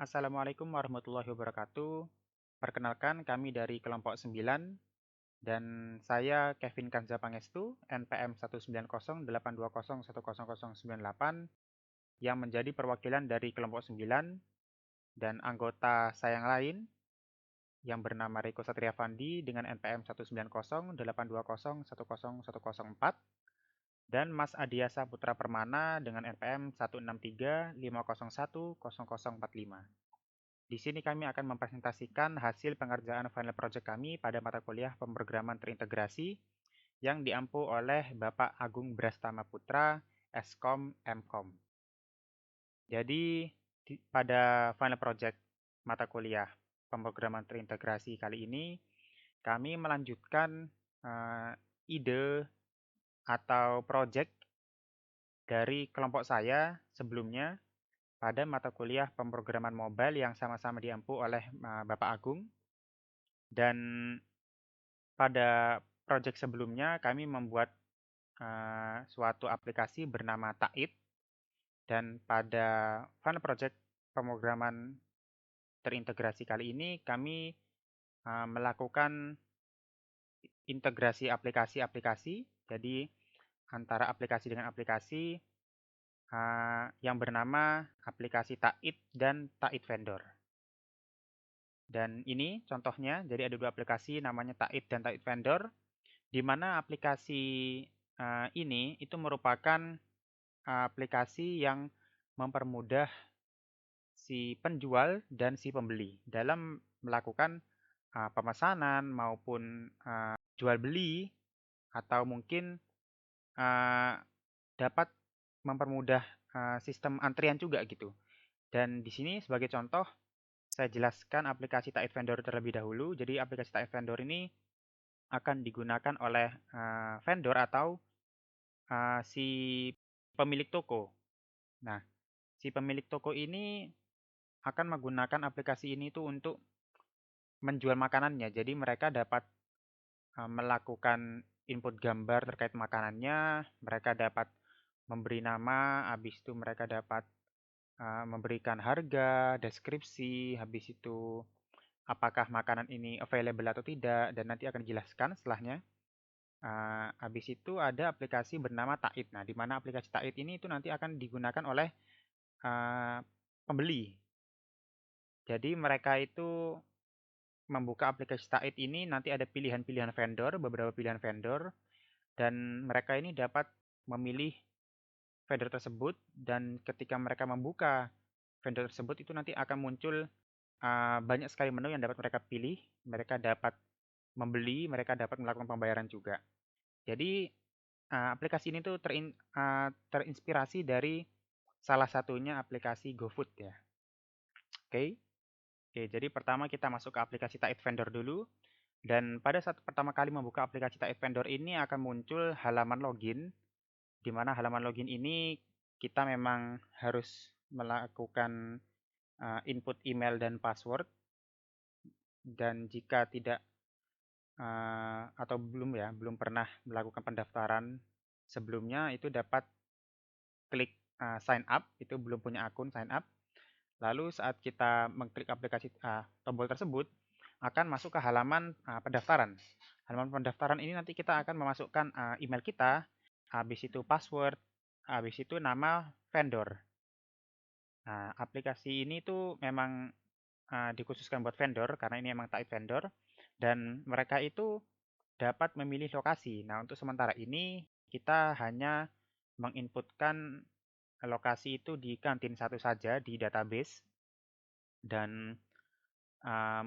Assalamualaikum warahmatullahi wabarakatuh. Perkenalkan, kami dari kelompok 9 dan saya Kevin Kanza Pangestu, NPM 19082010098 yang menjadi perwakilan dari kelompok 9 dan anggota saya yang lain yang bernama Riko Satria Fandi dengan NPM 19082010104 dan Mas Adiasa Putra Permana dengan NPM 16350100045. Di sini kami akan mempresentasikan hasil pengerjaan final project kami pada mata kuliah pemrograman terintegrasi yang diampu oleh Bapak Agung Brastama Putra, Eskom Mkom. Jadi, pada final project mata kuliah pemrograman terintegrasi kali ini, kami melanjutkan ide atau project dari kelompok saya sebelumnya pada mata kuliah pemrograman mobile yang sama-sama diampu oleh Bapak Agung. Dan pada project sebelumnya kami membuat suatu aplikasi bernama Taid, dan pada final project pemrograman terintegrasi kali ini kami melakukan integrasi aplikasi-aplikasi, jadi antara aplikasi dengan aplikasi yang bernama aplikasi Taid dan Taid Vendor. Dan ini contohnya, jadi ada dua aplikasi namanya Taid dan Taid Vendor, di mana aplikasi ini itu merupakan aplikasi yang mempermudah si penjual dan si pembeli dalam melakukan pemesanan maupun jual beli, atau mungkin dapat mempermudah sistem antrian juga gitu. Dan di sini sebagai contoh saya jelaskan aplikasi Taid Vendor terlebih dahulu. Jadi aplikasi Taid Vendor ini akan digunakan oleh vendor atau si pemilik toko. Nah, si pemilik toko ini akan menggunakan aplikasi ini tuh untuk menjual makanannya. Jadi mereka dapat melakukan input gambar terkait makanannya, mereka dapat memberi nama, habis itu mereka dapat memberikan harga, deskripsi, habis itu apakah makanan ini available atau tidak, dan nanti akan dijelaskan setelahnya. Habis itu ada aplikasi bernama Taid. Nah, di mana aplikasi Taid ini itu nanti akan digunakan oleh pembeli. Jadi mereka itu membuka aplikasi Taid ini, nanti ada pilihan-pilihan vendor, beberapa pilihan vendor, dan mereka ini dapat memilih vendor tersebut, dan ketika mereka membuka vendor tersebut itu nanti akan muncul banyak sekali menu yang dapat mereka pilih, mereka dapat membeli, mereka dapat melakukan pembayaran juga. Jadi aplikasi ini tuh terinspirasi dari salah satunya aplikasi GoFood ya. Oke. Oke, jadi pertama kita masuk ke aplikasi Taid Vendor dulu. Dan pada saat pertama kali membuka aplikasi Taid Vendor ini akan muncul halaman login, di mana halaman login ini kita memang harus melakukan input email dan password. Dan jika tidak atau belum pernah melakukan pendaftaran sebelumnya, itu dapat klik sign up, itu belum punya akun sign up. Lalu saat kita mengklik aplikasi tombol tersebut, akan masuk ke halaman pendaftaran. Halaman pendaftaran ini nanti kita akan memasukkan email kita, habis itu password, habis itu nama vendor. Nah, aplikasi ini tuh memang dikhususkan buat vendor karena ini memang Taid Vendor, dan mereka itu dapat memilih lokasi. Nah, untuk sementara ini kita hanya menginputkan lokasi itu di kantin satu saja di database, dan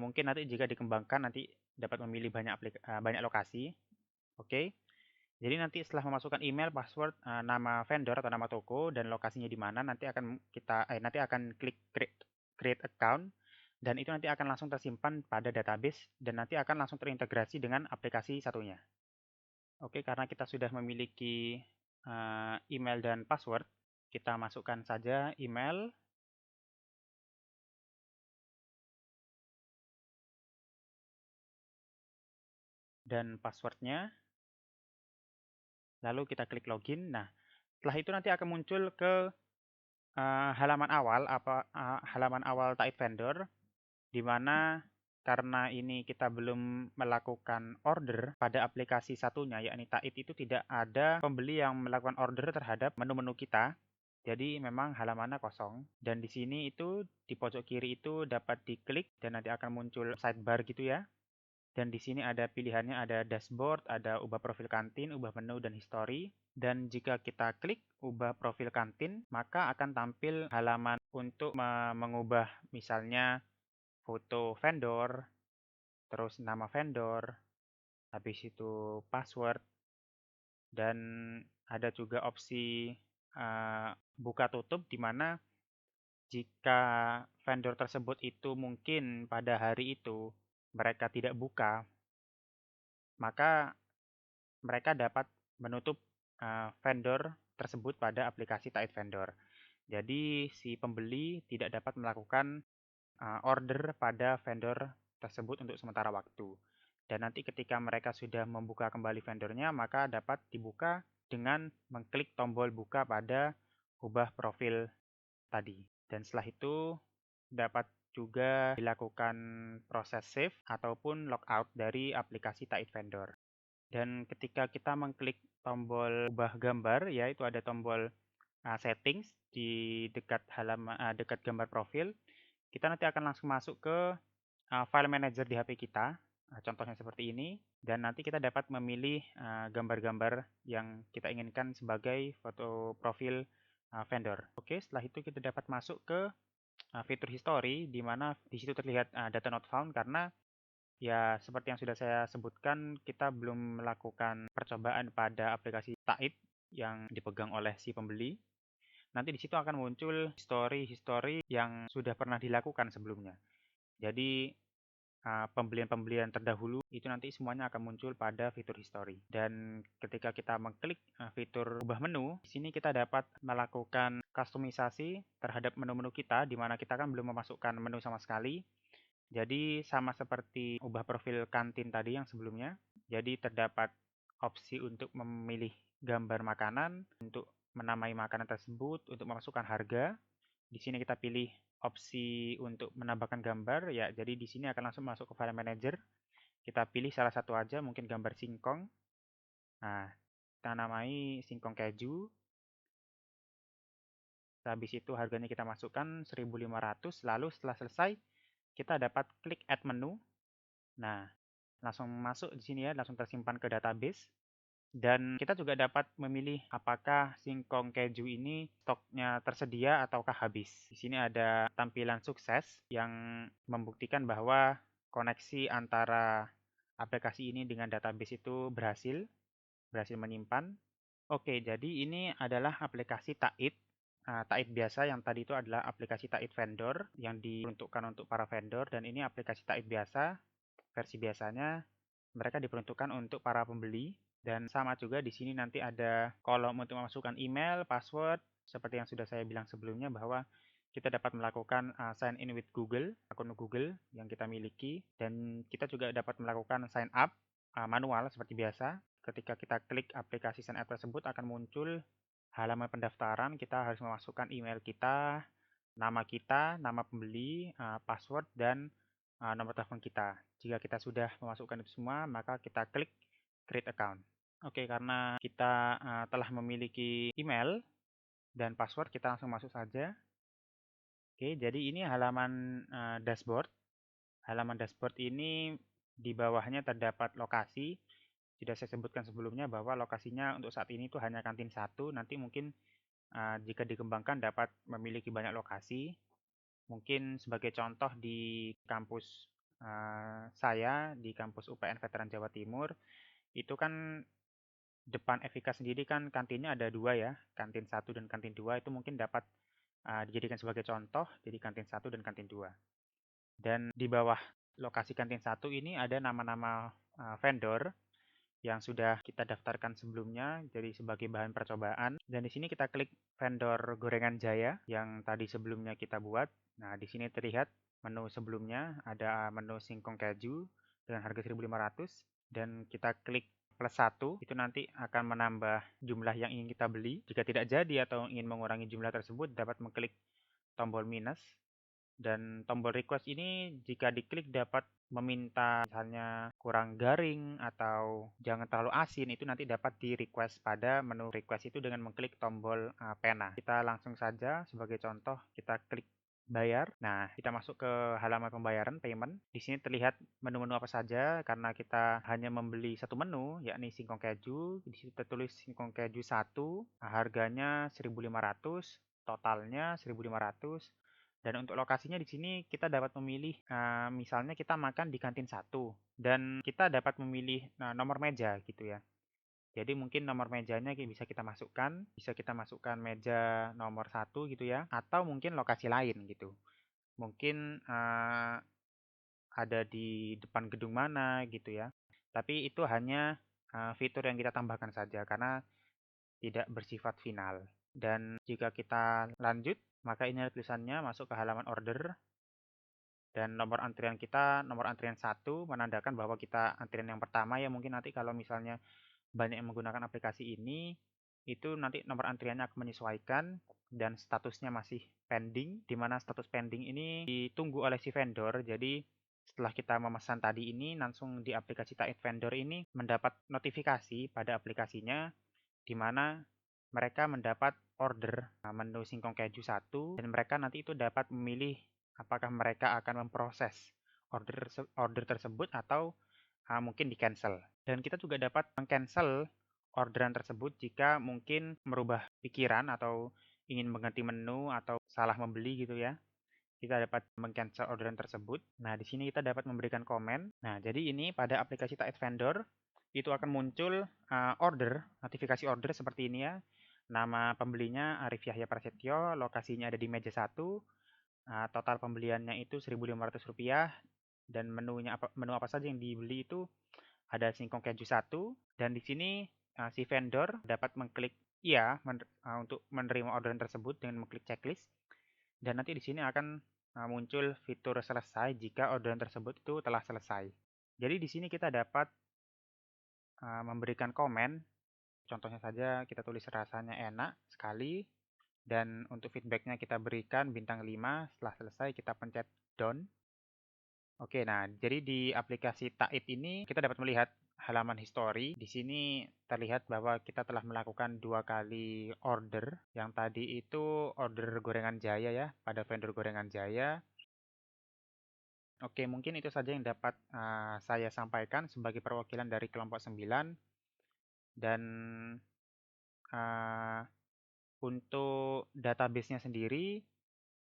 mungkin nanti jika dikembangkan nanti dapat memilih banyak lokasi. Oke. Jadi nanti setelah memasukkan email, password, nama vendor atau nama toko dan lokasinya di mana, nanti akan klik create account, dan itu nanti akan langsung tersimpan pada database dan nanti akan langsung terintegrasi dengan aplikasi satunya. Oke, karena kita sudah memiliki email dan password, kita masukkan saja email dan passwordnya, lalu kita klik login. Nah, setelah itu nanti akan muncul ke halaman awal Taid Vendor, di mana karena ini kita belum melakukan order pada aplikasi satunya, yakni Taid itu tidak ada pembeli yang melakukan order terhadap menu-menu kita. Jadi memang halamannya kosong. Dan di sini itu di pojok kiri itu dapat diklik dan nanti akan muncul sidebar gitu ya. Dan di sini ada pilihannya, ada dashboard, ada ubah profil kantin, ubah menu, dan history. Dan jika kita klik ubah profil kantin, maka akan tampil halaman untuk mengubah misalnya foto vendor, terus nama vendor, habis itu password, dan ada juga opsi buka tutup di mana jika vendor tersebut itu mungkin pada hari itu mereka tidak buka, maka mereka dapat menutup vendor tersebut pada aplikasi Taid Vendor. Jadi si pembeli tidak dapat melakukan order pada vendor tersebut untuk sementara waktu. Dan nanti ketika mereka sudah membuka kembali vendornya, maka dapat dibuka dengan mengklik tombol buka pada ubah profil tadi. Dan setelah itu dapat juga dilakukan proses save ataupun logout dari aplikasi Taid Vendor. Dan ketika kita mengklik tombol ubah gambar, ya itu ada tombol settings di dekat dekat gambar profil, kita nanti akan langsung masuk ke file manager di HP kita. Contohnya seperti ini, dan nanti kita dapat memilih gambar-gambar yang kita inginkan sebagai foto profil vendor. Oke, setelah itu kita dapat masuk ke fitur history, di mana di situ terlihat data not found karena ya seperti yang sudah saya sebutkan, kita belum melakukan percobaan pada aplikasi Taid yang dipegang oleh si pembeli. Nanti di situ akan muncul history yang sudah pernah dilakukan sebelumnya. Jadi pembelian-pembelian terdahulu itu nanti semuanya akan muncul pada fitur history. Dan ketika kita mengklik fitur ubah menu, di sini kita dapat melakukan kustomisasi terhadap menu-menu kita, di mana kita kan belum memasukkan menu sama sekali. Jadi sama seperti ubah profil kantin tadi yang sebelumnya. Jadi terdapat opsi untuk memilih gambar makanan, untuk menamai makanan tersebut, untuk memasukkan harga. Di sini kita pilih opsi untuk menambahkan gambar, ya jadi di sini akan langsung masuk ke file manager. Kita pilih salah satu aja, mungkin gambar singkong. Nah, kita namai singkong keju. Habis itu harganya kita masukkan 1.500, lalu setelah selesai kita dapat klik add menu. Nah, langsung masuk di sini ya, langsung tersimpan ke database. Dan kita juga dapat memilih apakah singkong keju ini stoknya tersedia ataukah habis. Di sini ada tampilan sukses yang membuktikan bahwa koneksi antara aplikasi ini dengan database itu berhasil menyimpan. Oke, jadi ini adalah aplikasi Taid. Taid biasa yang tadi itu adalah aplikasi Taid Vendor yang diperuntukkan untuk para vendor, dan ini aplikasi Taid biasa, versi biasanya mereka diperuntukkan untuk para pembeli. Dan sama juga di sini nanti ada kolom untuk memasukkan email, password, seperti yang sudah saya bilang sebelumnya bahwa kita dapat melakukan sign in with Google, akun Google yang kita miliki, dan kita juga dapat melakukan sign up manual seperti biasa. Ketika kita klik aplikasi sign up tersebut akan muncul halaman pendaftaran, kita harus memasukkan email kita, nama pembeli, password, dan nomor telepon kita. Jika kita sudah memasukkan itu semua, maka kita klik create account. Oke, karena kita telah memiliki email dan password, kita langsung masuk saja. Oke, jadi ini halaman dashboard. Halaman dashboard ini di bawahnya terdapat lokasi. Sudah saya sebutkan sebelumnya bahwa lokasinya untuk saat ini itu hanya kantin 1. Nanti mungkin jika dikembangkan dapat memiliki banyak lokasi. Mungkin sebagai contoh di kampus saya, di kampus UPN Veteran Jawa Timur, itu kan depan FIK sendiri kan kantinnya ada 2 ya, kantin 1 dan kantin 2 itu mungkin dapat dijadikan sebagai contoh, jadi kantin 1 dan kantin 2. Dan di bawah lokasi kantin 1 ini ada nama-nama vendor yang sudah kita daftarkan sebelumnya, jadi sebagai bahan percobaan. Dan di sini kita klik vendor Gorengan Jaya yang tadi sebelumnya kita buat. Nah, di sini terlihat menu sebelumnya, ada menu singkong keju dengan harga 1.500, dan kita klik plus 1 itu nanti akan menambah jumlah yang ingin kita beli. Jika tidak jadi atau ingin mengurangi jumlah tersebut, dapat mengklik tombol minus. Dan tombol request ini jika diklik dapat meminta misalnya kurang garing atau jangan terlalu asin, itu nanti dapat di request pada menu request itu dengan mengklik tombol pena. Kita langsung saja sebagai contoh kita klik bayar. Nah, kita masuk ke halaman pembayaran payment. Di sini terlihat menu-menu apa saja karena kita hanya membeli satu menu yakni singkong keju. Di situ tertulis singkong keju 1, harganya 1.500, totalnya 1.500. Dan untuk lokasinya di sini kita dapat memilih, misalnya kita makan di kantin 1 dan kita dapat memilih nomor meja gitu ya. Jadi mungkin nomor mejanya bisa kita masukkan meja nomor 1 gitu ya, atau mungkin lokasi lain gitu. Mungkin ada di depan gedung mana gitu ya. Tapi itu hanya fitur yang kita tambahkan saja karena tidak bersifat final. Dan jika kita lanjut, maka ini ada tulisannya masuk ke halaman order. Dan nomor antrian kita, nomor antrian 1 menandakan bahwa kita antrian yang pertama ya. Mungkin nanti kalau misalnya banyak yang menggunakan aplikasi ini, itu nanti nomor antriannya akan menyesuaikan dan statusnya masih pending, di mana status pending ini ditunggu oleh si vendor. Jadi setelah kita memesan tadi ini, langsung di aplikasi Taid Vendor ini mendapat notifikasi pada aplikasinya, di mana mereka mendapat order menu singkong keju 1 dan mereka nanti itu dapat memilih apakah mereka akan memproses order tersebut atau mungkin di-cancel. Dan kita juga dapat meng-cancel orderan tersebut jika mungkin merubah pikiran atau ingin mengganti menu atau salah membeli gitu ya. Kita dapat meng-cancel orderan tersebut. Nah, di sini kita dapat memberikan komen. Nah, jadi ini pada aplikasi Taid Vendor itu akan muncul notifikasi order seperti ini ya. Nama pembelinya Arif Yahya Prasetyo, lokasinya ada di meja 1, total pembeliannya itu Rp1.500 dan menu apa saja yang dibeli itu ada singkong keju 1 dan di sini si vendor dapat mengklik iya untuk menerima orderan tersebut dengan mengklik checklist dan nanti di sini akan muncul fitur selesai jika orderan tersebut itu telah selesai. Jadi di sini kita dapat memberikan komen. Contohnya saja kita tulis rasanya enak sekali dan untuk feedbacknya kita berikan bintang 5. Setelah selesai kita pencet done. Oke, nah jadi di aplikasi Taid ini kita dapat melihat halaman history. Di sini terlihat bahwa kita telah melakukan 2 kali order. Yang tadi itu order gorengan Jaya ya, pada vendor gorengan Jaya. Oke, mungkin itu saja yang dapat saya sampaikan sebagai perwakilan dari kelompok 9. Dan untuk database-nya sendiri,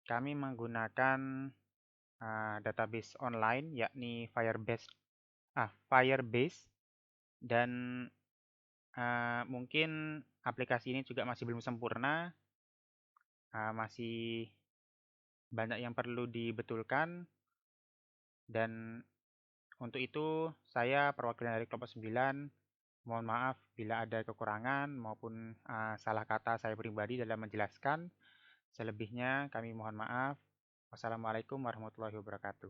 kami menggunakan database online yakni Firebase dan mungkin aplikasi ini juga masih belum sempurna, masih banyak yang perlu dibetulkan dan untuk itu saya perwakilan dari kelompok 9 mohon maaf bila ada kekurangan maupun salah kata saya pribadi dalam menjelaskan. Selebihnya kami mohon maaf. Wassalamualaikum warahmatullahi wabarakatuh.